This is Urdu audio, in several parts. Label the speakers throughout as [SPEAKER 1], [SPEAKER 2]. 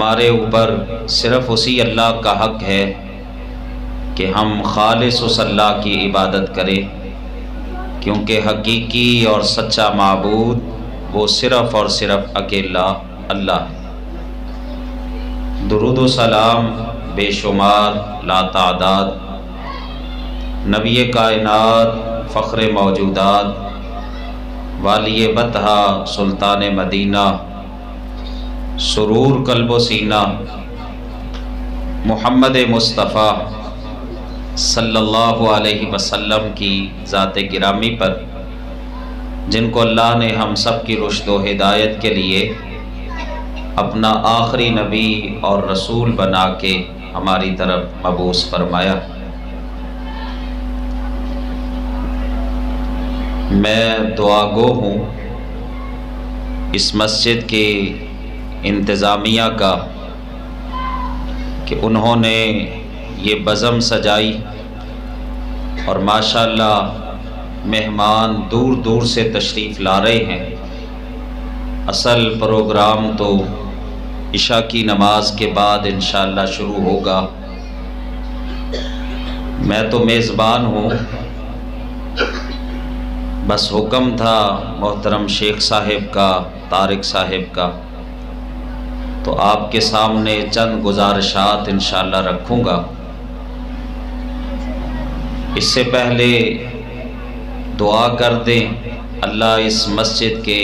[SPEAKER 1] ہمارے اوپر صرف اسی اللہ کا حق ہے کہ ہم خالص اس اللہ کی عبادت کریں، کیونکہ حقیقی اور سچا معبود وہ صرف اور صرف اکیلا اللہ ہے۔ درود و سلام بے شمار لا تعداد نبی کائنات فخر موجودات والی بطحہ سلطان مدینہ سرور قلب و سینہ محمد مصطفیٰ صلی اللہ علیہ وسلم کی ذات گرامی پر، جن کو اللہ نے ہم سب کی رشد و ہدایت کے لیے اپنا آخری نبی اور رسول بنا کے ہماری طرف مبعوث فرمایا۔ میں دعا گو ہوں اس مسجد کی انتظامیہ کا کہ انہوں نے یہ بزم سجائی اور ماشاءاللہ مہمان دور دور سے تشریف لا رہے ہیں۔ اصل پروگرام تو عشاء کی نماز کے بعد انشاءاللہ شروع ہوگا۔ میں تو میزبان ہوں، بس حکم تھا محترم شیخ صاحب کا، طارق صاحب کا، تو آپ کے سامنے چند گزارشات انشاءاللہ رکھوں گا۔ اس سے پہلے دعا کر دیں اللہ اس مسجد کے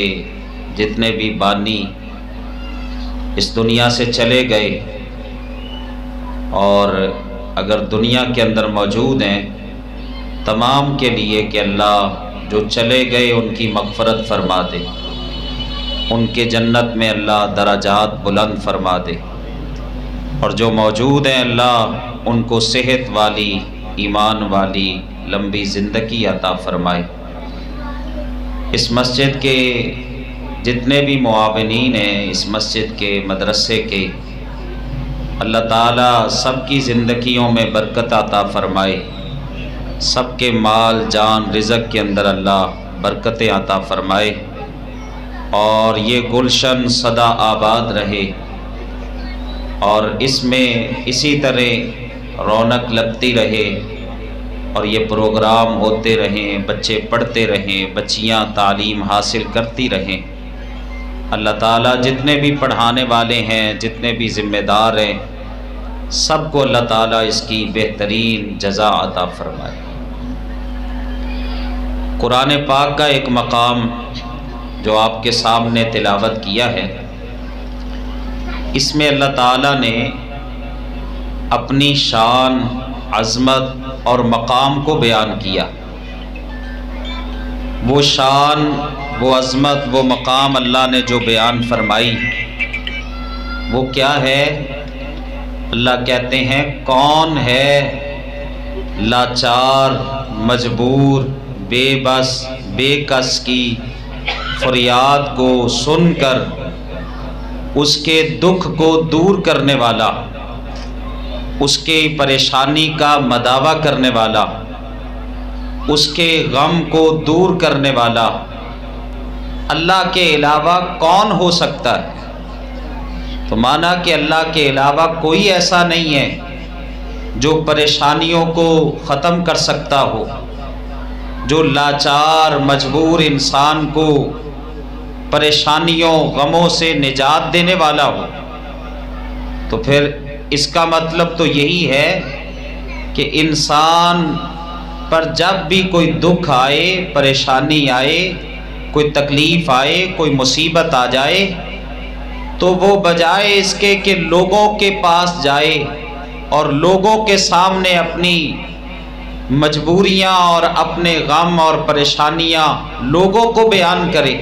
[SPEAKER 1] جتنے بھی بانی اس دنیا سے چلے گئے اور اگر دنیا کے اندر موجود ہیں تمام کے لیے کہ اللہ جو چلے گئے ان کی مغفرت فرما دے، ان کے جنت میں اللہ درجات بلند فرما دے، اور جو موجود ہیں اللہ ان کو صحت والی ایمان والی لمبی زندگی عطا فرمائے۔ اس مسجد کے جتنے بھی معاونین ہیں، اس مسجد کے مدرسے کے، اللہ تعالیٰ سب کی زندگیوں میں برکت عطا فرمائے، سب کے مال جان رزق کے اندر اللہ برکتیں عطا فرمائے، اور یہ گلشن سدا آباد رہے، اور اس میں اسی طرح رونق لگتی رہے، اور یہ پروگرام ہوتے رہیں، بچے پڑھتے رہیں، بچیاں تعلیم حاصل کرتی رہیں۔ اللہ تعالیٰ جتنے بھی پڑھانے والے ہیں، جتنے بھی ذمہ دار ہیں، سب کو اللہ تعالیٰ اس کی بہترین جزا عطا فرمائے۔ قرآن پاک کا ایک مقام جو آپ کے سامنے تلاوت کیا ہے، اس میں اللہ تعالیٰ نے اپنی شان، عظمت اور مقام کو بیان کیا۔ وہ شان، وہ عظمت، وہ مقام اللہ نے جو بیان فرمائی وہ کیا ہے؟ اللہ کہتے ہیں کون ہے لاچار، مجبور، بے بس، بے کس کی فریاد کو سن کر اس کے دکھ کو دور کرنے والا، اس کے پریشانی کا مداوع کرنے والا، اس کے غم کو دور کرنے والا اللہ کے علاوہ کون ہو سکتا ہے؟ تو مانا کہ اللہ کے علاوہ کوئی ایسا نہیں ہے جو پریشانیوں کو ختم کر سکتا ہو، جو لاچار مجبور انسان کو پریشانیوں غموں سے نجات دینے والا ہو۔ تو پھر اس کا مطلب تو یہی ہے کہ انسان پر جب بھی کوئی دکھ آئے، پریشانی آئے، کوئی تکلیف آئے، کوئی مصیبت آ جائے، تو وہ بجائے اس کے کہ لوگوں کے پاس جائے اور لوگوں کے سامنے اپنی مجبوریاں اور اپنے غم اور پریشانیاں لوگوں کو بیان کرے،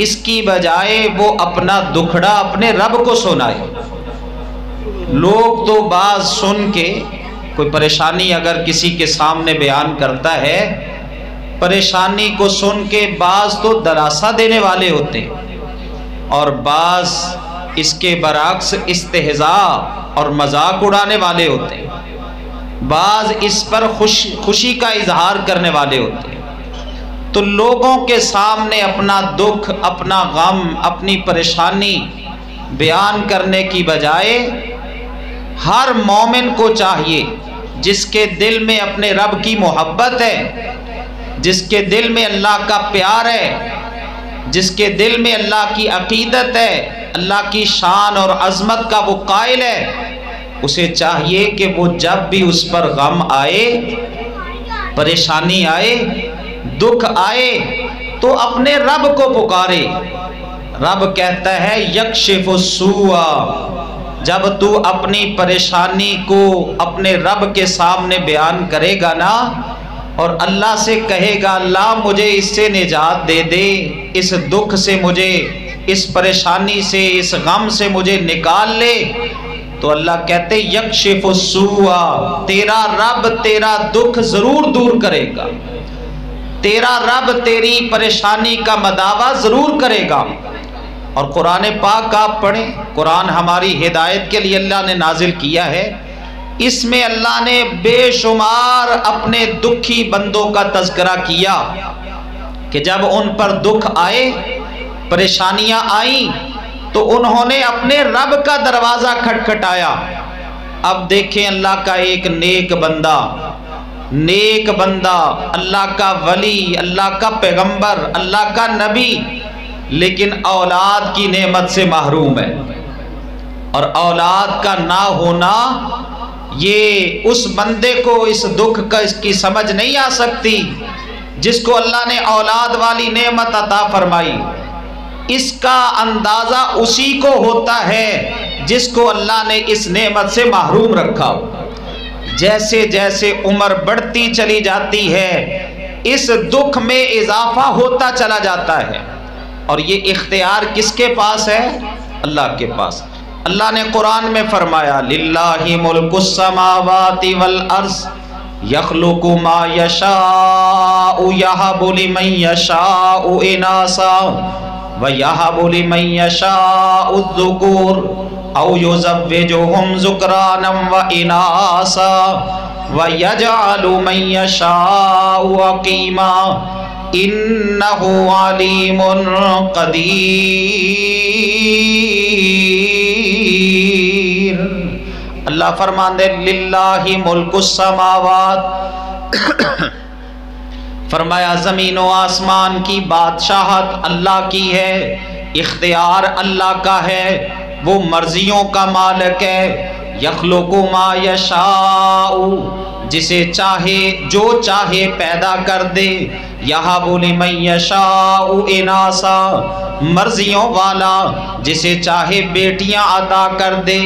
[SPEAKER 1] اس کی بجائے وہ اپنا دکھڑا اپنے رب کو سنائے۔ لوگ تو بعض سن کے، کوئی پریشانی اگر کسی کے سامنے بیان کرتا ہے، پریشانی کو سن کے بعض تو دلاسا دینے والے ہوتے ہیں، اور بعض اس کے برعکس استہزاء اور مذاق اڑانے والے ہوتے ہیں، بعض اس پر خوشی کا اظہار کرنے والے ہوتے ہیں۔ تو لوگوں کے سامنے اپنا دکھ، اپنا غم، اپنی پریشانی بیان کرنے کی بجائے ہر مومن کو چاہیے جس کے دل میں اپنے رب کی محبت ہے، جس کے دل میں اللہ کا پیار ہے، جس کے دل میں اللہ کی عقیدت ہے، اللہ کی شان اور عظمت کا وہ قائل ہے، اسے چاہیے کہ وہ جب بھی اس پر غم آئے، پریشانی آئے، دکھ آئے تو اپنے رب کو پکارے۔ رب کہتا ہے یکشف السوء، جب تو اپنی پریشانی کو اپنے رب کے سامنے بیان کرے گا نا اور اللہ سے کہے گا اللہ مجھے اس سے نجات دے دے، اس دکھ سے مجھے، اس پریشانی سے، اس غم سے مجھے نکال لے، تو اللہ کہتے یکشف السوء، تیرا رب تیرا دکھ ضرور دور کرے گا، تیرا رب تیری پریشانی کا مداوع ضرور کرے گا۔ اور قرآن پاک آپ پڑھیں، قرآن ہماری ہدایت کے لیے اللہ نے نازل کیا ہے، اس میں اللہ نے بے شمار اپنے دکھی بندوں کا تذکرہ کیا کہ جب ان پر دکھ آئے، پریشانیاں آئیں تو انہوں نے اپنے رب کا دروازہ کھٹکھٹایا۔ اب دیکھیں اللہ کا ایک نیک بندہ، اللہ کا ولی، اللہ کا پیغمبر، اللہ کا نبی، لیکن اولاد کی نعمت سے محروم ہے، اور اولاد کا نہ ہونا یہ اس بندے کو اس دکھ کا اس کی سمجھ نہیں آ سکتی جس کو اللہ نے اولاد والی نعمت عطا فرمائی۔ اس کا اندازہ اسی کو ہوتا ہے جس کو اللہ نے اس نعمت سے محروم رکھا ہو۔ جیسے جیسے عمر بڑھتی چلی جاتی ہے اس دکھ میں اضافہ ہوتا چلا جاتا ہے، اور یہ اختیار کس کے پاس ہے؟ اللہ کے پاس۔ اللہ نے قرآن میں فرمایا للہ ملک السماوات والارض یخلق ما یشاء یہب لمن یشاء اناثا ویہب لمن یشاء الذکور او یزوجہم ذکرانا واناثا ویجعل من یشاء عقیما انہ علیم قدیر۔ اللہ فرماندے للہ ملک السماوات، فرمایا زمین و آسمان کی بادشاہت اللہ کی ہے، اختیار اللہ کا ہے، وہ مرضیوں کا مالک ہے۔ یخلق ما یشاء، جسے چاہے جو چاہے پیدا کر دے، یہب لمن یشاء اناثا، مرضیوں والا جسے چاہے بیٹیاں عطا کر دے،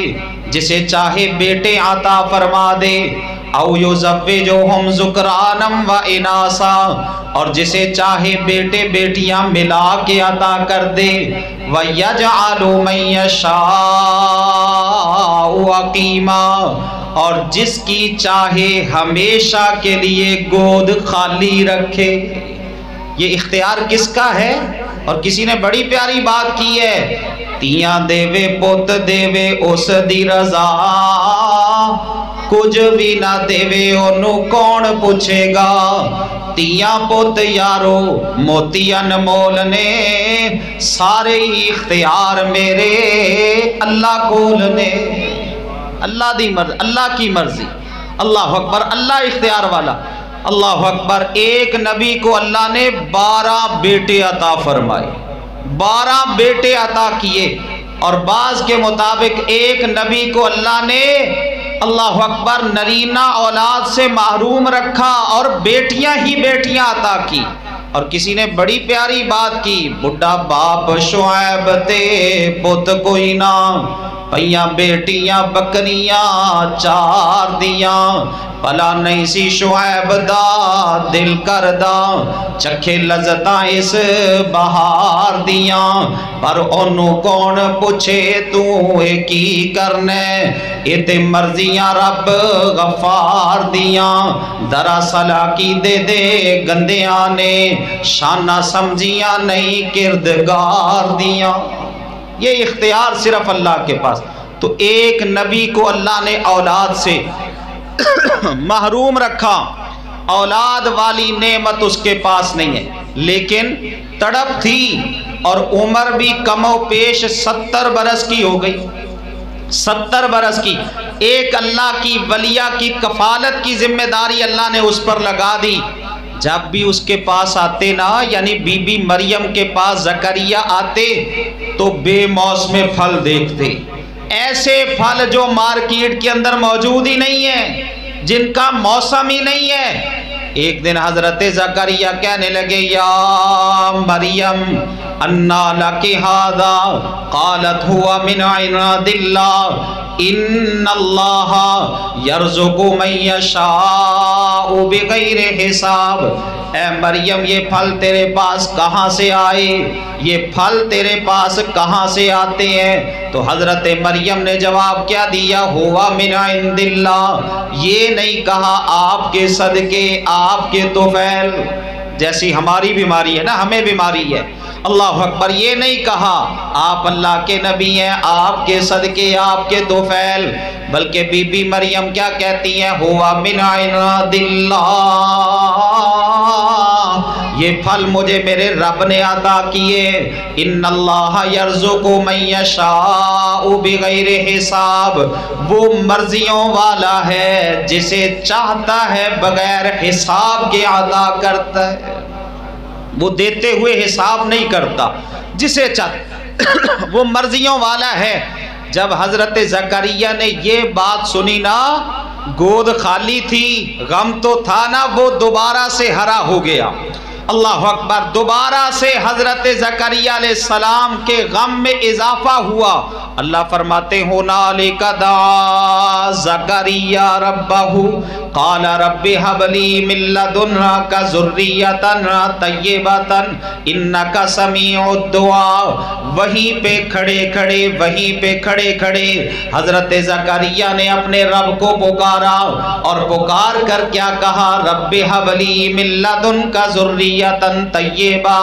[SPEAKER 1] جسے چاہے بیٹے عطا فرما دے، او یزوجہم ذکرانا و اناثا، اور جسے چاہے بیٹے بیٹیاں ملا کے عطا کر دے، ویجعل من یشاء عقیما، اور جس کی چاہے ہمیشہ کے لیے گود خالی رکھے۔ یہ اختیار کس کا ہے؟ اور کسی نے بڑی پیاری بات کی ہے، تیاں دیوے پوت دیوے اس دی رضا، کچھ بھی نہ دیوے انہوں کون پوچھے گا، تیاں پوت یارو موتی انمول نے، سارے اختیار میرے اللہ کول نے۔ اللہ دی مرضی، اللہ کی مرضی، اللہ اکبر، اللہ اختیار والا، اللہ اکبر۔ ایک نبی کو اللہ نے 12 بیٹے عطا فرمائے، 12 بیٹے عطا کیے، اور بعض کے مطابق ایک نبی کو اللہ نے اللہ اکبر نرینہ اولاد سے محروم رکھا اور بیٹیاں ہی بیٹیاں عطا کی۔ اور کسی نے بڑی پیاری بات کی، بڑھا باپ شعیب تے پت کوئی نہ، پئیاں بیٹیاں بکریاں 4 دیاں، بھلا نہیں سی شعیب دا دل کردہ، چکھے لذتاں اس بہار دیاں، پر انہوں کون پوچھے تو اے کی کرنے، اے تے مرضیاں رب غفار دیاں، دراصل کی دے دے گندیاں نے، شانہ سمجھیاں نہیں کردگار دیاں۔ یہ اختیار صرف اللہ کے پاس۔ تو ایک نبی کو اللہ نے اولاد سے محروم رکھا، اولاد والی نعمت اس کے پاس نہیں ہے، لیکن تڑپ تھی اور عمر بھی کم و پیش 70 برس کی ہو گئی، 70 برس کی۔ ایک اللہ کی ولیہ کی کفالت کی ذمہ داری اللہ نے اس پر لگا دی۔ جب بھی اس کے پاس آتے نا، یعنی بی بی مریم کے پاس زکریا آتے تو بے موسم پھل دیکھتے، ایسے پھل جو مارکیٹ کے اندر موجود ہی نہیں ہے، جن کا موسم ہی نہیں ہے۔ ایک دن حضرت زکریا کہنے لگے یا مریم انا لکی ھذا قالت ہوا من عند اللہ ان اللہ یرزق من یشاء بغیر حساب۔ اے مریم یہ پھل تیرے پاس کہاں سے آئے، یہ پھل تیرے پاس کہاں سے آتے ہیں؟ تو حضرت مریم نے جواب کیا دیا، ہوا من عند اللہ، یہ نہیں کہا آپ کے صدقے، آپ کے طفیل، جیسی ہماری بیماری ہے نا، ہمیں بیماری ہے، اللہ اکبر، یہ نہیں کہا آپ اللہ کے نبی ہیں، آپ کے صدقے، آپ کے طفیل، بلکہ بی بی مریم کیا کہتی ہیں، ہوا من عند اللہ، یہ پھل مجھے میرے رب نے عطا کیے، ان اللہ یرزق من یشاء بغیر حساب، وہ مرضیوں والا ہے جسے چاہتا ہے بغیر حساب کے عطا کرتا ہے، وہ دیتے ہوئے حساب نہیں کرتا، جسے چاہتا وہ مرضیوں والا ہے۔ جب حضرت زکریا نے یہ بات سنی نا، گود خالی تھی، غم تو تھا نا، وہ دوبارہ سے ہرا ہو گیا، اللہ اکبر، دوبارہ سے حضرت زکریا علیہ السلام کے غم میں اضافہ ہوا۔ اللہ فرماتے ہنالک دعا زکریا ربہ قال رب ہب لی من لدنک ذریۃ طیبۃ انک سمیع الدعاء۔ وہیں پہ کھڑے کھڑے حضرت زکریا نے اپنے رب کو پکارا، اور پکار کر کیا کہا، رب ہب لی من لدنک ذریۃ طیبہ،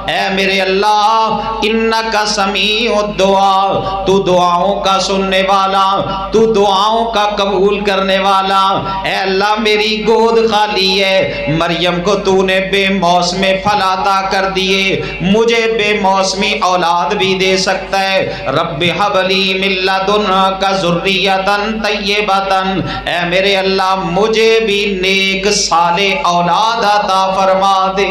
[SPEAKER 1] اے میرے اللہ انک سمیع الدعاء، تو دعاؤں کا سننے والا، تو دعاؤں کا قبول کرنے والا، اے اللہ میری گود خالی ہے، مریم کو تو نے بے موسم پھل عطا کر دیے، مجھے بے موسمی اولاد بھی دے سکتا ہے، رب ھب لی من لدنک ذریۃ طیبۃ، اے میرے اللہ مجھے بھی نیک صالح اولاد عطا فرما دے۔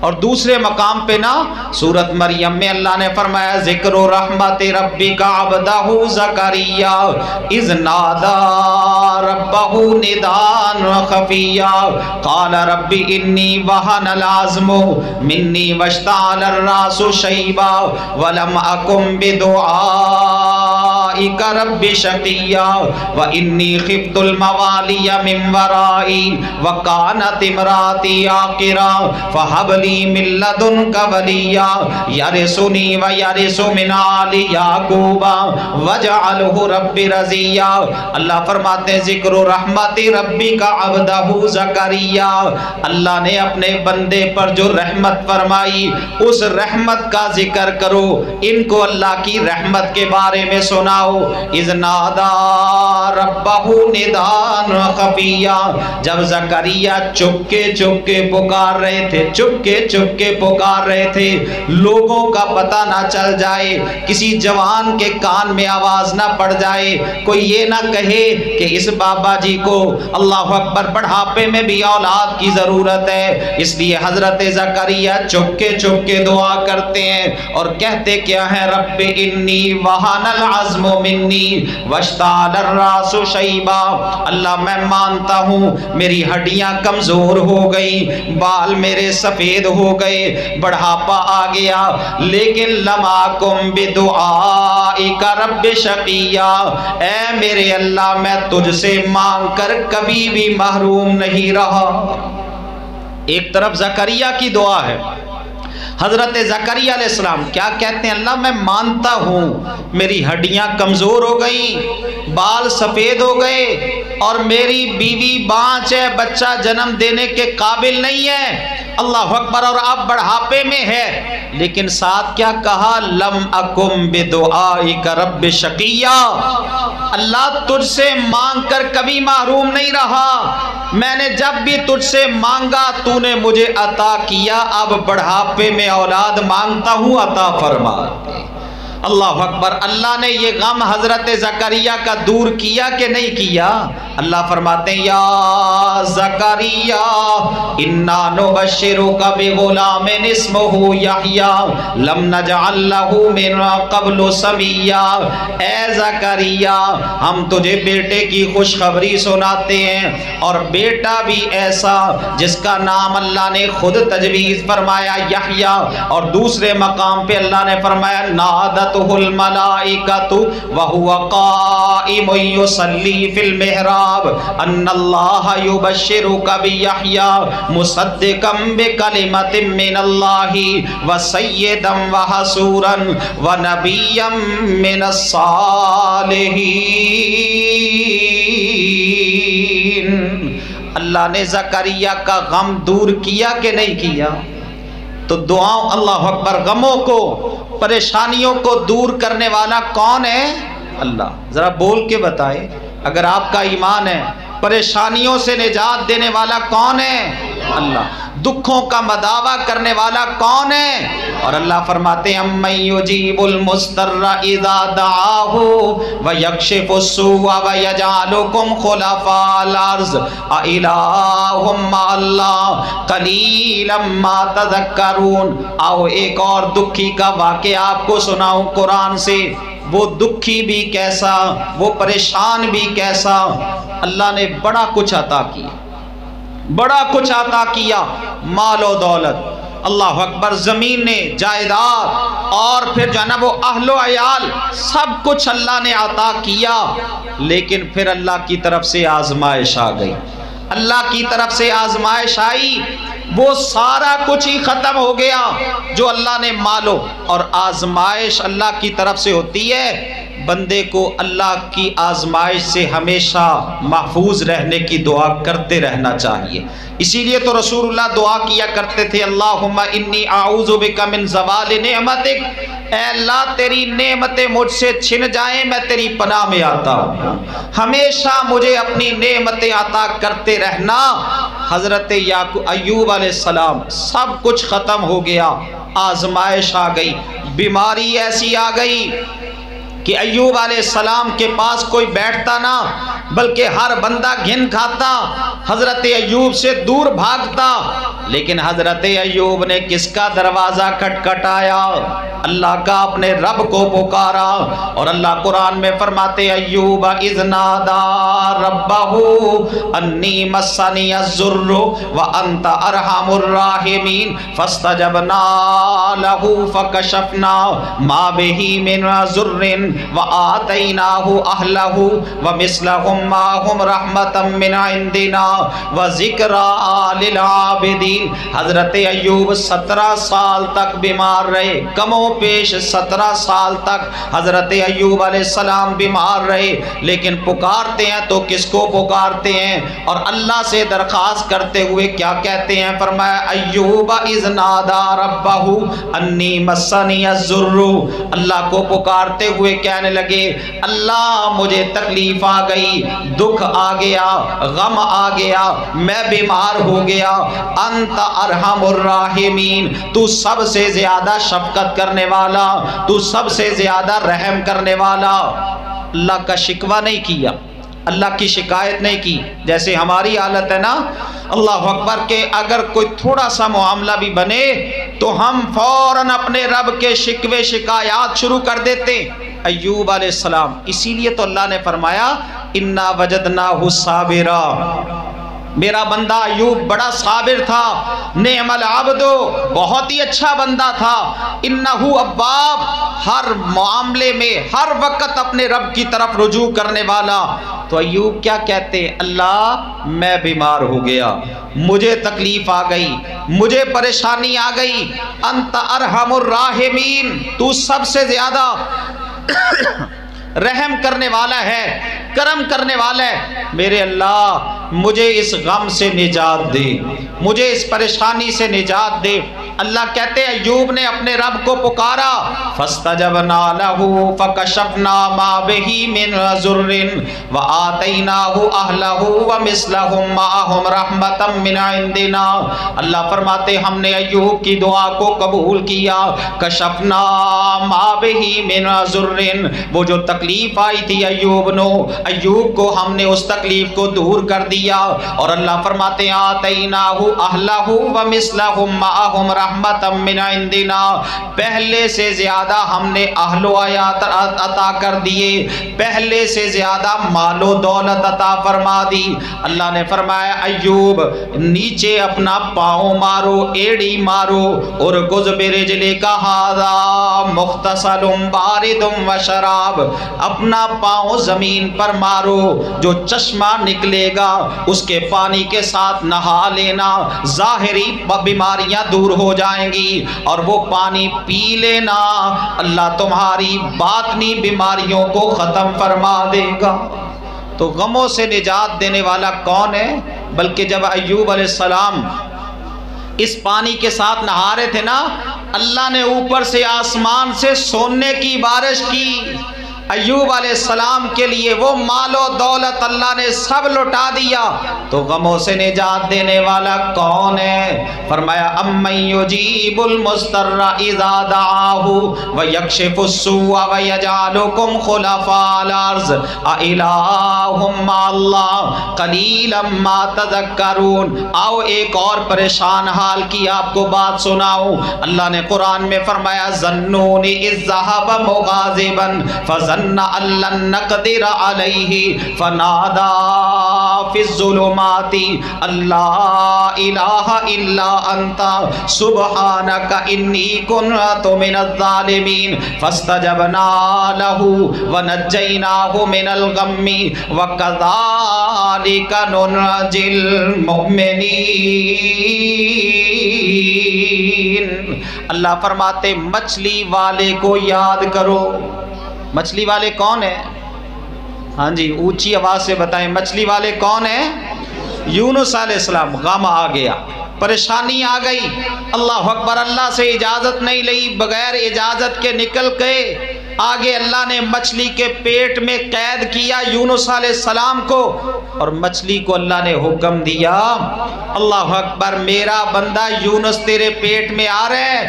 [SPEAKER 1] اور دوسرے مقام پہ نا سورت مریم میں اللہ نے فرمایا ذکر رحمت ربک عبدہ زکریا اذ نادا ربہ نداء خفیا قال رب انی وہن العظم منی واشتعل الراس شیبا ولم اکن بدعائک رب شقیا وانی خفت الموالی من ورائی وکانت امراتی عاقرا فہب لی من لدنک ولیا یرثنی ویرث من آل یعقوب واجعلہ رب رضیا۔ اللہ فرماتے ہیں ذکر رحمت ربی کا عبدہ زکریا، اللہ نے اپنے بندے پر جو رحمت فرمائی اس رحمت کا ذکر کرو، ان کو اللہ کی رحمت کے بارے میں سناؤ۔ اذ نادا ربہ نداء خفیا، جب زکریا چپکے چپکے پکار رہے تھے، چپکے پکار رہے تھے، لوگوں کا پتہ نہ چل جائے، کسی جوان کے کان میں آواز نہ پڑ جائے، کوئی یہ نہ کہے کہ اس بابا جی کو اللہ اکبر بڑھاپے میں بھی اولاد کی ضرورت ہے، اس لیے حضرت زکریا چپکے دعا کرتے ہیں اور کہتے کیا ہے، رب انی وہن العظم منی واشتعل الراس شیبا، اللہ میں مانتا ہوں میری ہڈیاں کمزور ہو گئی، بال میرے سفید ہو گئے، بڑھاپا آ گیا، لیکن لم اکن بدعائک رب شقیا، اے میرے اللہ میں تجھ سے مانگ کر کبھی بھی محروم نہیں رہا۔ ایک طرف زکریا کی دعا ہے، حضرت زکریا علیہ السلام کیا کہتے ہیں، اللہ میں مانتا ہوں میری ہڈیاں کمزور ہو گئیں، بال سفید ہو گئے اور میری بیوی بانچ ہے، بچہ جنم دینے کے قابل نہیں ہے، اللہ اکبر، اور اب بڑھاپے میں ہے، لیکن ساتھ کیا کہا؟ لم اکم بدعائک رب شقیہ، اللہ تجھ سے مانگ کر کبھی محروم نہیں رہا، میں نے جب بھی تجھ سے مانگا تو نے مجھے عطا کیا، اب بڑھاپے میں اولاد مانگتا ہوں، عطا فرما دے۔ اللہ اکبر۔ اللہ نے یہ غم حضرت زکریا کا دور کیا کہ نہیں کیا؟ اللہ فرماتے ہیں یا زکریا انا نبشرک بغلام اسمہ یحییٰ لم نجعل لہ من قبل سمیا، اے زکریا ہم تجھے بیٹے کی خوشخبری سناتے ہیں، اور بیٹا بھی ایسا جس کا نام اللہ نے خود تجویز فرمایا یحییٰ، اور دوسرے مقام پہ اللہ نے فرمایا نادتہ الملائکۃ وہو قائم یصلی فی المحراب ان اللہ یبشرک بیحییٰ مصدقا بکلمۃ من اللہ وسیدا وحصورا ونبیا من الصالحین۔ اللہ نے زکریا کا غم دور کیا کہ نہیں کیا؟ تو دعاؤں، اللہ اکبر، غموں کو، پریشانیوں کو دور کرنے والا کون ہے؟ اللہ۔ ذرا بول کے بتائے اگر آپ کا ایمان ہے، پریشانیوں سے نجات دینے والا کون ہے؟ اللہ۔ دکھوں کا مداوع کرنے والا کون ہے؟ اور اللہ فرماتے ہیں امن یجیب المضطر اذا دعاہ ویکشف السوء ویجعلکم خلفاء الارض االہ مع اللہ قلیلا ما تذکرون۔ آؤ ایک اور دکھی کا واقعہ آپ کو سناؤں قرآن سے۔ وہ دکھی بھی کیسا، وہ پریشان بھی کیسا، اللہ نے بڑا کچھ عطا کیا، بڑا کچھ عطا کیا، مال و دولت، اللہ اکبر، زمینیں، جائیداد، اور پھر جو ہے نا وہ اہل و عیال، سب کچھ اللہ نے عطا کیا، لیکن پھر اللہ کی طرف سے آزمائش آ گئی، اللہ کی طرف سے آزمائش آئی، وہ سارا کچھ ہی ختم ہو گیا جو اللہ نے مالو، اور آزمائش اللہ کی طرف سے ہوتی ہے۔ بندے کو اللہ کی آزمائش سے ہمیشہ محفوظ رہنے کی دعا کرتے رہنا چاہیے۔ اسی لیے تو رسول اللہ دعا کیا کرتے تھے اللہم انی اعوذ بک من زوال نعمتک، اے اللہ تیری نعمتیں مجھ سے چھن جائیں، میں تیری پناہ میں آتا ہوں، ہمیشہ مجھے اپنی نعمتیں عطا کرتے رہنا۔ حضرت ایوب علیہ السلام سب کچھ ختم ہو گیا، آزمائش آ گئی، بیماری ایسی آ گئی کہ ایوب علیہ السلام کے پاس کوئی بیٹھتا نہ، بلکہ ہر بندہ گھن کھاتا، حضرت ایوب سے دور بھاگتا، لیکن حضرت ایوب نے کس کا دروازہ کھٹکھٹایا؟ اللہ کا، اپنے رب کو پکارا، اور اللہ قرآن میں فرماتے ایوب اذ نادى ربہ انی مسنی الضر وانت ارحم الراحمین فاستجبنا له فکشفنا ما به من ضر وآتیناہ اہلہ ومثلہم معہم رحمتا من عندنا وذکرا للعابدین۔ حضرت ایوب 17 سال تک بیمار رہے، کم و پیش 17 سال تک حضرت ایوب علیہ السلام بیمار رہے، لیکن پکارتے ہیں تو کس کو پکارتے ہیں؟ اور اللہ سے درخواست کرتے ہوئے کیا کہتے ہیں؟ فرمایا ایوب اذ نادى ربہ انی مسنی الضر، اللہ کو پکارتے ہوئے کہنے لگے اللہ مجھے تکلیف آ گئی، دکھ آ گیا، غم آ گیا، میں بیمار ہو گیا، انت ارحم الراحمین، تو سب سے زیادہ شفقت کرنے والا، تو سب سے زیادہ رحم کرنے والا۔ اللہ کا شکوہ نہیں کیا، اللہ کی شکایت نہیں کی، جیسے ہماری حالت ہے نا، اللہ اکبر، کہ اگر کوئی تھوڑا سا معاملہ بھی بنے تو ہم فوراً اپنے رب کے شکوے شکایات شروع کر دیتے۔ ایوب علیہ السلام، اسی لیے تو اللہ نے فرمایا انا وجدناہ صابرا، میرا بندہ ایوب بڑا صابر تھا، نعم العبد، بہت ہی اچھا بندہ تھا، انہ اواب، ہر معاملے میں ہر وقت اپنے رب کی طرف رجوع کرنے والا۔ تو ایوب کیا کہتے؟ اللہ میں بیمار ہو گیا، مجھے تکلیف آ گئی، مجھے پریشانی آ گئی، انت ارحم الراحمین، تو سب سے زیادہ رحم کرنے والا ہے، کرم کرنے والا ہے، میرے اللہ مجھے اس غم سے نجات دے، مجھے اس پریشانی سے نجات دے۔ اللہ کہتے ہیں ایوب نے اپنے رب کو پکارا، فَاسْتَجَبْنَا لَهُ فَكَشَفْنَا مَا بِهِ مِنْ ضُرٍّ وَآتَيْنَاهُ أَهْلَهُ وَمِثْلَهُمْ مَعَهُمْ رَحْمَةً مِنْ عِنْدِنَا۔ اللہ فرماتے ہم نے ایوب کی دعا کو قبول کیا، کشفنا ما بِهِ مِنْ ضُرٍّ، وہ جو تکلیف آئی تھی ایوب کو ہم نے اس تکلیف کو دور کر دیا۔ اور اللہ فرماتے ہیں آتَيْنَاهُ أَهْلَهُ وَمِثْلَهُمْ مَعَهُمْ رحمتم من عندنا، پہلے سے زیادہ ہم نے اہل و عیال عطا کر دیے، پہلے سے زیادہ مال و دولت عطا فرما دی۔ اللہ نے فرمایا ایوب نیچے اپنا پاؤں مارو، ایڑی مارو، اور گز برجلے کا ہاذا مختصل بارد و شراب، اپنا پاؤں زمین پر مارو، جو چشمہ نکلے گا اس کے پانی کے ساتھ نہا لینا، ظاہری بیماریاں دور ہو جائیں گی، اور وہ پانی پی لینا، اللہ تمہاری باطنی بیماریوں کو ختم فرما دے گا۔ تو غموں سے نجات دینے والا کون ہے؟ بلکہ جب ایوب علیہ السلام اس پانی کے ساتھ نہا رہے تھے نا، اللہ نے اوپر سے آسمان سے سونے کی بارش کی، ایوب علیہ السلام کے لیے وہ مال و دولت اللہ نے سب لٹا دیا۔ تو غموں سے نجات دینے والا کون ہے؟ فرمایا امن یجیب المضطر اذا دعاہ ویکشف السوء ویجعلکم خلفاء الارض االہ مع اللہ قلیلا ما تذکرون۔ آؤ ایک اور پریشان حال کی آپ کو بات سناؤں۔ اللہ نے قرآن میں فرمایا ظنون اذ ذهب مغاضبا فظن ان لن نقدر علیہ فنادى فی الظلمات اللہ الہ الا انت سبحانک انی کنت من الظالمین فاستجبنا له ونجیناہ من الغم وکذالک ننجی المؤمنین۔ اللہ فرماتے مچھلی والے کو یاد کرو۔ مچھلی والے کون ہیں؟ ہاں جی اونچی آواز سے بتائیں، مچھلی والے کون ہیں؟ یونس علیہ السلام۔ غم آ گیا، پریشانی آ گئی، اللہ اکبر، اللہ سے اجازت نہیں لی، بغیر اجازت کے نکل گئے آگے۔ اللہ نے مچھلی کے پیٹ میں قید کیا یونس علیہ السلام کو، اور مچھلی کو اللہ نے حکم دیا، اللہ اکبر، میرا بندہ یونس تیرے پیٹ میں آ رہا ہے،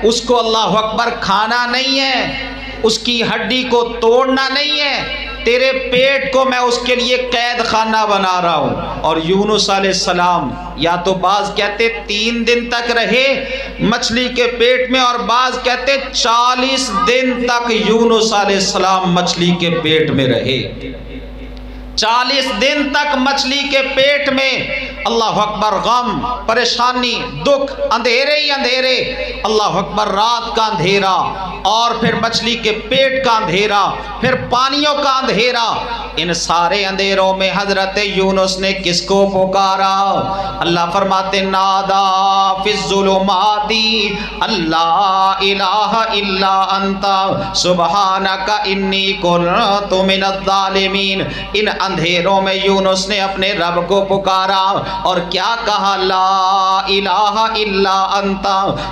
[SPEAKER 1] اس کو اللہ اکبر کھانا نہیں ہے، اس کی ہڈی کو توڑنا نہیں ہے، تیرے پیٹ کو میں اس کے لیے قید خانہ بنا رہا ہوں۔ اور یونس علیہ السلام یا تو بعض کہتے 3 دن تک رہے مچھلی کے پیٹ میں، اور بعض کہتے 40 دن تک یونس علیہ السلام مچھلی کے پیٹ میں رہے۔ 40 دن تک مچھلی کے پیٹ میں، اللہ اکبر، غم، پریشانی، دکھ، اندھیرے ہی اندھیرے، اللہ اکبر، رات کا اندھیرا، اور پھر مچھلی کے پیٹ کا اندھیرا، پھر پانیوں کا اندھیرا۔ ان سارے اندھیروں میں حضرت یونس نے کس کو پکارا؟ اللہ فرماتے نادا فی الظلمات اللہ الہ الا انت سبحانک انی کنت من الظالمین۔ ان اندھیروں میں یونس نے اپنے رب کو پکارا، اور کیا کہا؟ لا الہ الا انت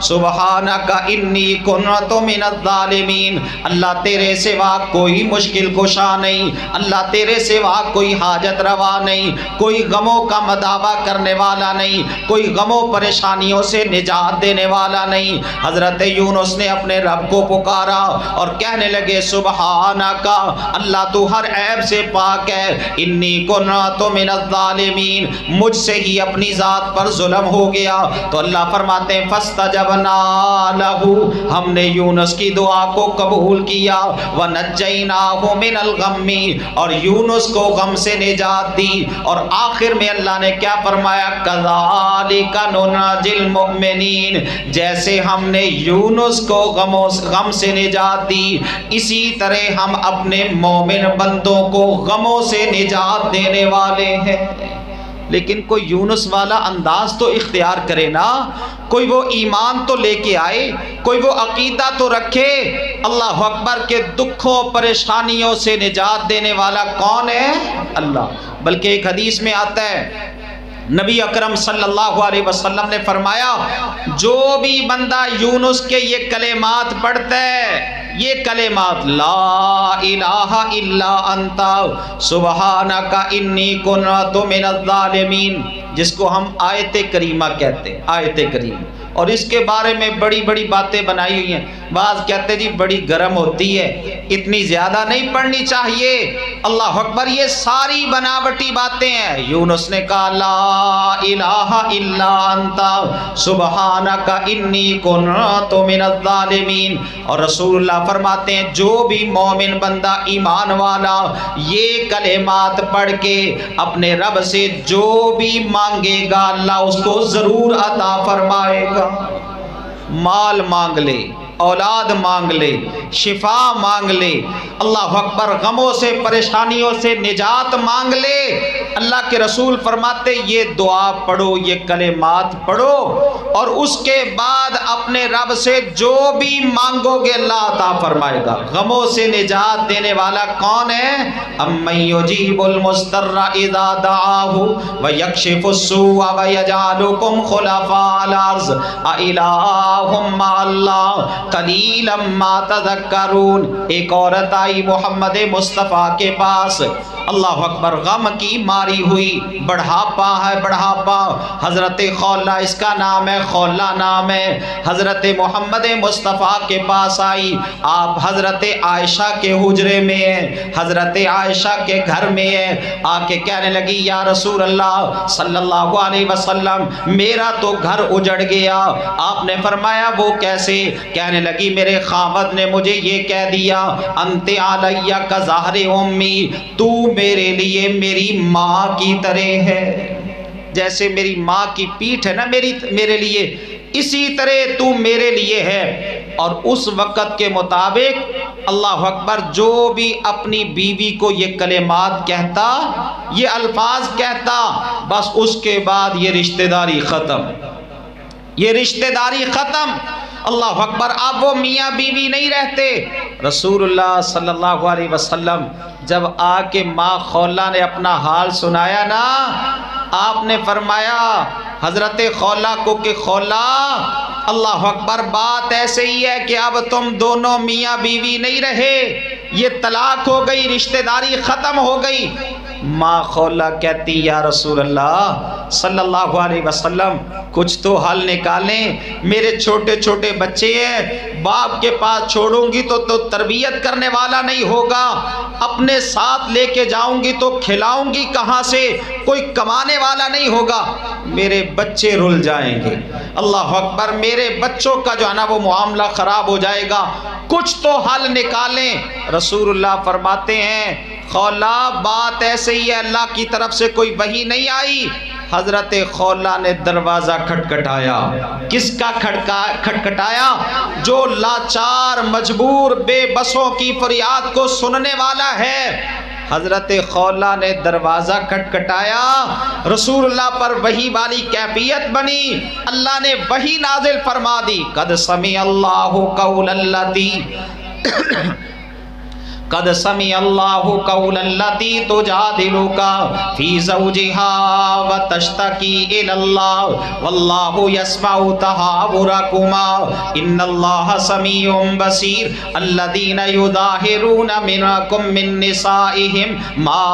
[SPEAKER 1] سبحانک انی کنت من الظالمین۔ اللہ تیرے سوا کوئی مشکل کشا نہیں، اللہ تیرے سوا کوئی حاجت روا نہیں، کوئی غموں کا مداوا کرنے والا نہیں، کوئی غموں پریشانیوں سے نجات دینے والا نہیں۔ حضرت یونس نے اپنے رب کو پکارا اور کہنے لگے سبحانک، اللہ تو ہر عیب سے پاک ہے، انی کنت من الظالمین، مجھ سے ہی اپنی ذات پر ظلم ہو گیا۔ تو اللہ فرماتے ہیں فاستجبنا لہ، ہم نے یونس کی دعا کو قبول کیا، ونجیناہ من الغم، اور یونس کو غم سے نجات دی۔ اور آخر میں اللہ نے کیا فرمایا؟ کذالک ننجی المؤمنین، جیسے ہم نے یونس کو غم سے نجات دی، اسی طرح ہم اپنے مومن بندوں کو غموں سے نجات دینے والے ہیں۔ لیکن کوئی یونس والا انداز تو اختیار کرے نا، کوئی وہ ایمان تو لے کے آئے، کوئی وہ عقیدہ تو رکھے۔ اللہ اکبر کے دکھوں پریشانیوں سے نجات دینے والا کون ہے؟ اللہ۔ بلکہ ایک حدیث میں آتا ہے، نبی اکرم صلی اللہ علیہ وسلم نے فرمایا جو بھی بندہ یونس کے یہ کلمات پڑھتا ہے، یہ کلمات لا الہ الا انت سبحانک انی کنت من الظالمین، جس کو ہم آیت کریمہ کہتے ہیں، آیت کریم، اور اس کے بارے میں بڑی بڑی باتیں بنائی ہوئی ہیں۔ بعض کہتے ہیں جی بڑی گرم ہوتی ہے، اتنی زیادہ نہیں پڑھنی چاہیے۔ اللہ اکبر، یہ ساری بناوٹی باتیں ہیں۔ یونس نے کہا لا الہ الا انت سبحانک انی کنت من الظالمین، اور رسول اللہ فرماتے ہیں جو بھی مومن بندہ ایمان والا یہ کلمات پڑھ کے اپنے رب سے جو بھی مانگے گا اللہ اس کو ضرور عطا فرمائے گا۔ مال مانگ لے، اولاد مانگ لے، شفا مانگ لے، اللہ اکبر، غموں سے پریشانیوں سے نجات مانگ لے، اللہ کے رسول فرماتے یہ دعا پڑھو، یہ کلمات پڑھو، اور اس کے بعد اپنے رب سے جو بھی مانگو گے اللہ عطا فرمائے گا۔ غموں سے نجات دینے والا کون ہے؟ امن یجیب المضطر اذا دعاہ ویکشف السوء ویجعلکم خلفاء الارض االہ مع اللہ قلیلا ما تذکرون۔ ایک عورت آئی محمد مصطفیٰ کے پاس، اللہ اکبر، غم کی ماری ہوئی، بڑھاپا ہے، بڑھاپا، حضرت خولہ اس کا نام ہے، خولہ نام ہے، حضرت محمد مصطفیٰ کے پاس آئی۔ آپ حضرت عائشہ کے حجرے میں ہیں، حضرت عائشہ کے گھر میں ہیں، آ کے کہنے لگی یا رسول اللہ صلی اللہ علیہ وسلم میرا تو گھر اجڑ گیا۔ آپ نے فرمایا وہ کیسے؟ کہنے لگی میرے خاوند نے مجھے یہ کہہ دیا انت علیہ کظہر امی، تو میرے لیے میری ماں کی طرح ہے، جیسے میری ماں کی پیٹھ ہے نا میرے لیے، اسی طرح تو میرے لیے ہے۔ اور اس وقت کے مطابق اللہ اکبر جو بھی اپنی بیوی کو یہ کلمات کہتا، یہ الفاظ کہتا، بس اس کے بعد یہ رشتہ داری ختم، یہ رشتہ داری ختم۔ اللہ اکبر، اب وہ میاں بیوی نہیں رہتے۔ رسول اللہ صلی اللہ علیہ وسلم جب آ کے ماں خولہ نے اپنا حال سنایا نا، آپ نے فرمایا حضرت خولہ کو کہ خولہ اللہ اکبر، بات ایسے ہی ہے کہ اب تم دونوں میاں بیوی نہیں رہے، یہ طلاق ہو گئی، رشتہ داری ختم ہو گئی۔ ماں خولہ کہتی یا رسول اللہ صلی اللہ علیہ وسلم کچھ تو حل نکالیں، میرے چھوٹے چھوٹے بچے ہیں، باپ کے پاس چھوڑوں گی تو تربیت کرنے والا نہیں ہوگا، اپنے ساتھ لے کے جاؤں گی تو کھلاؤں گی کہاں سے، کوئی کمانے والا نہیں ہوگا، میرے بچے رل جائیں گے، اللہ اکبر، میرے بچوں کا جو ہے نا وہ معاملہ خراب ہو جائے گا، کچھ تو حل نکالیں۔ رسول اللہ فرماتے ہیں خولہ بات ایسے ہی ہے، اللہ کی طرف سے کوئی وحی نہیں آئی۔ حضرت خولہ نے دروازہ کھٹکھٹایا، کس کا کھٹکھٹایا؟ جو لاچار مجبور بے بسوں کی فریاد کو سننے والا ہے۔ حضرت خولہ نے دروازہ کھٹکھٹایا، رسول اللہ پر وحی والی کیفیت بنی، اللہ نے وحی نازل فرما دی، قد سمع اللہ قول التی قد سمع اللہ قول التی تجادلک فی زوجها وتشتکی الی اللہ واللہ یسمع تحاورکما ان اللہ سمیع بصیر الذین یظاہرون منکم من نسائہم ما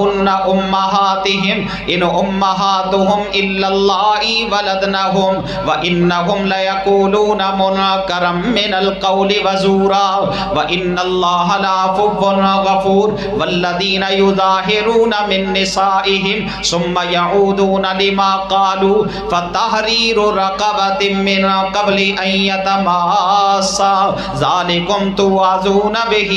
[SPEAKER 1] ہن امہاتہم ان امہاتہم الا اللہ ولدنہم وانہم لیقولون منکرا من القول وزورا وان اللہ عفو غفور والذین یظاہرون من نسائہم ثم یعودون لما قالوا فتحریر رقبۃ من قبل ان یتماسا ذالکم توعظون بہ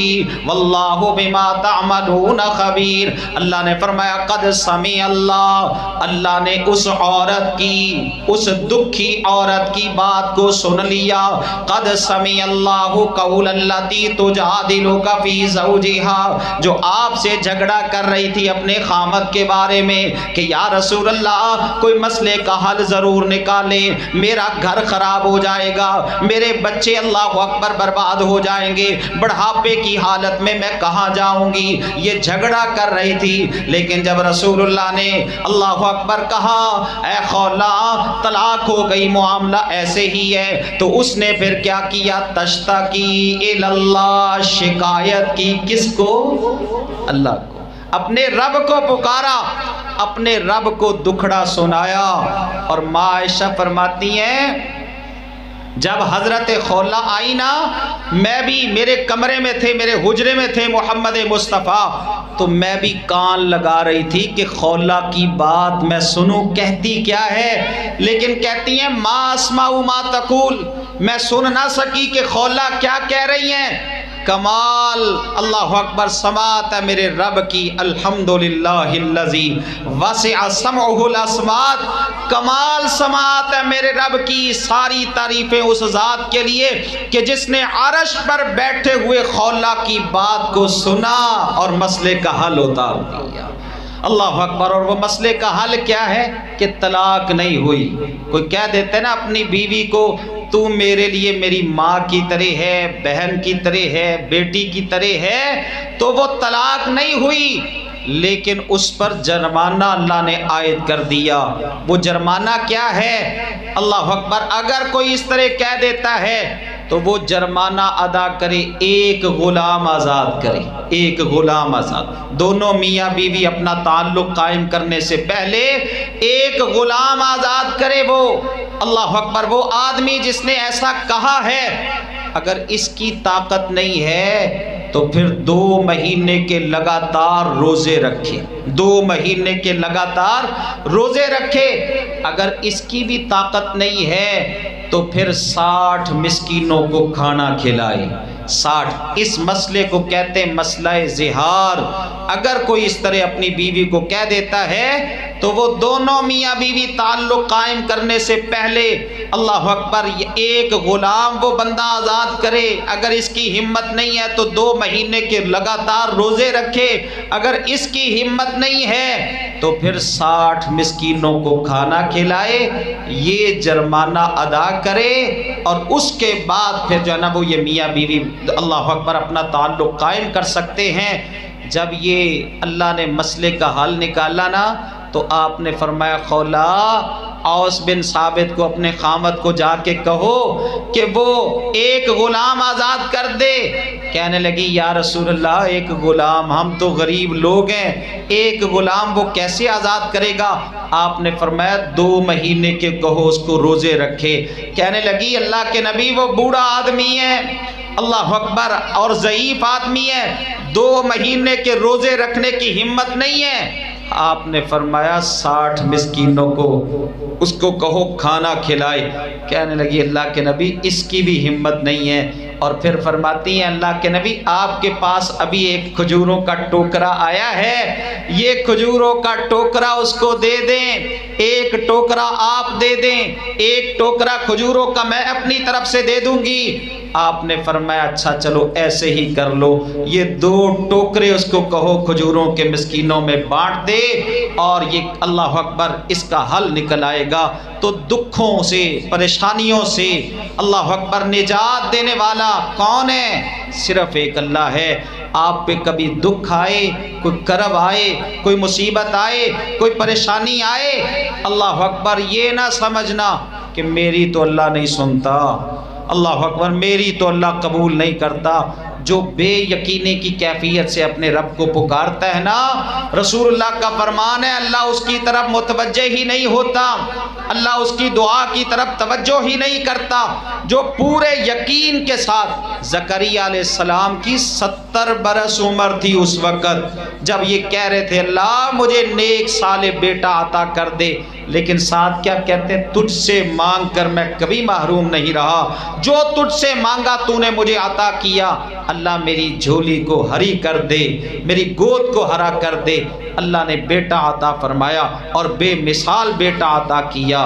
[SPEAKER 1] واللہ بما تعملون خبیر۔ اللہ نے فرمایا قد سمع اللہ، اللہ نے اس عورت کی، اس دکھی عورت کی بات کو سن لیا، قد سمع اللہ قول التی تجادلک فی زوجہا، جو آپ سے جھگڑا کر رہی تھی اپنے خامد کے بارے میں کہ یا رسول اللہ کوئی مسئلے کا حل ضرور نکالے، میرا گھر خراب ہو جائے گا، میرے بچے اللہ اکبر برباد ہو جائیں گے، بڑھاپے کی حالت میں کہاں جاؤں گی، یہ جھگڑا کر رہی تھی۔ لیکن جب رسول اللہ نے اللہ اکبر کہا اے خولا طلاق ہو گئی، معاملہ ایسے ہی ہے، تو اس نے پھر کیا کیا؟ تشتکی الی اللہ، شکایت کی، کس کو؟ اللہ کو، اپنے رب کو پکارا، اپنے رب کو دکھڑا سنایا۔ اور ماں عائشہ فرماتی ہیں جب حضرت خولہ آئی نا، میں بھی میرے کمرے میں تھے، میرے حجرے میں تھے محمد مصطفیٰ، تو میں بھی کان لگا رہی تھی کہ خولہ کی بات میں سنوں کہتی کیا ہے، لیکن کہتی ہیں ما اسمع ما تقول، میں سن نہ سکی کہ خولہ کیا کہہ رہی ہیں۔ کمال اللہ اکبر سماعت ہے میرے رب کی، الحمدللہ الذی وسع سمعہ الاسماعات، کمال سماعت ہے میرے رب کی، ساری تعریفیں اس ذات کے لیے کہ جس نے عرش پر بیٹھے ہوئے خولہ کی بات کو سنا اور مسئلے کا حل اتار دیا۔ اللہ اکبر۔ اور وہ مسئلے کا حل کیا ہے کہ طلاق نہیں ہوئی۔ کوئی کہہ دیتے نا اپنی بیوی کو تو میرے لیے میری ماں کی طرح ہے، بہن کی طرح ہے، بیٹی کی طرح ہے، تو وہ طلاق نہیں ہوئی، لیکن اس پر جرمانہ اللہ نے عائد کر دیا۔ وہ جرمانہ کیا ہے؟ اللہ اکبر، اگر کوئی اس طرح کہہ دیتا ہے تو وہ جرمانہ ادا کرے، ایک غلام آزاد کرے، ایک غلام آزاد۔ دونوں میاں بیوی اپنا تعلق قائم کرنے سے پہلے ایک غلام آزاد کرے۔ وہ اللہ اکبر، وہ آدمی جس نے ایسا کہا ہے، اگر اس کی طاقت نہیں ہے تو پھر 2 مہینے کے لگاتار روزے رکھے، 2 مہینے کے لگاتار روزے رکھے۔ اگر اس کی بھی طاقت نہیں ہے تو پھر 60 مسکینوں کو کھانا کھلائے۔ 60، اس مسئلے کو کہتے ہیں مسئلہ زہار۔ اگر کوئی اس طرح اپنی بیوی کو کہہ دیتا ہے تو وہ دونوں میاں بیوی تعلق قائم کرنے سے پہلے اللہ اکبر ایک غلام وہ بندہ آزاد کرے۔ اگر اس کی ہمت نہیں ہے تو 2 مہینے کے لگاتار روزے رکھے۔ اگر اس کی ہمت نہیں ہے تو پھر 60 مسکینوں کو کھانا کھلائے، یہ جرمانہ ادا کرے، اور اس کے بعد پھر جو ہے نا وہ یہ میاں بیوی اللہ اکبر اپنا تعلق قائم کر سکتے ہیں۔ جب یہ اللہ نے مسئلے کا حل نکالا نا تو آپ نے فرمایا خولا اوس بن ثابت کو اپنے خامد کو جا کے کہو کہ وہ ایک غلام آزاد کر دے۔ کہنے لگی یا رسول اللہ ایک غلام، ہم تو غریب لوگ ہیں، ایک غلام وہ کیسے آزاد کرے گا؟ آپ نے فرمایا 2 مہینے کے کہو اس کو روزے رکھے۔ کہنے لگی اللہ کے نبی وہ بوڑھا آدمی ہے اللہ اکبر اور ضعیف آدمی ہے، 2 مہینے کے روزے رکھنے کی ہمت نہیں ہے۔ آپ نے فرمایا 60 مسکینوں کو اس کو کہو کھانا کھلائے۔ کہنے لگی اللہ کے نبی اس کی بھی ہمت نہیں ہے۔ اور پھر فرماتی ہیں اللہ کے نبی آپ کے پاس ابھی ایک کھجوروں کا ٹوکرا آیا ہے، یہ کھجوروں کا ٹوکرا اس کو دے دیں، ایک ٹوکرا آپ دے دیں، ایک ٹوکرا کھجوروں کا میں اپنی طرف سے دے دوں گی۔ آپ نے فرمایا اچھا چلو ایسے ہی کر لو، یہ 2 ٹوکرے اس کو کہو کھجوروں کے مسکینوں میں بانٹ دے، اور یہ اللہ اکبر اس کا حل نکل آئے گا۔ تو دکھوں سے پریشانیوں سے اللہ اکبر نجات دینے والا کون ہے؟ صرف ایک اللہ ہے۔ آپ پہ کبھی دکھ آئے، کوئی کرب آئے، کوئی مصیبت آئے، کوئی پریشانی آئے، اللہ اکبر یہ نہ سمجھنا کہ میری تو اللہ نہیں سنتا، اللہ اکبر میری تو اللہ قبول نہیں کرتا۔ جو بے یقینی کی کیفیت سے اپنے رب کو پکارتا ہے نا، رسول اللہ کا فرمان ہے اللہ اس کی طرف متوجہ ہی نہیں ہوتا، اللہ اس کی دعا کی طرف توجہ ہی نہیں کرتا۔ جو پورے یقین کے ساتھ زکریا علیہ السلام کی 70 برس عمر تھی اس وقت جب یہ کہہ رہے تھے اللہ مجھے نیک صالح بیٹا عطا کر دے، لیکن ساتھ کیا کہتے ہیں تجھ سے مانگ کر میں کبھی محروم نہیں رہا، جو تجھ سے مانگا تو نے مجھے عطا کیا، اللہ میری جھولی کو ہری کر دے، میری گود کو ہرا کر دے۔ اللہ نے بیٹا عطا فرمایا اور بے مثال بیٹا عطا کیا۔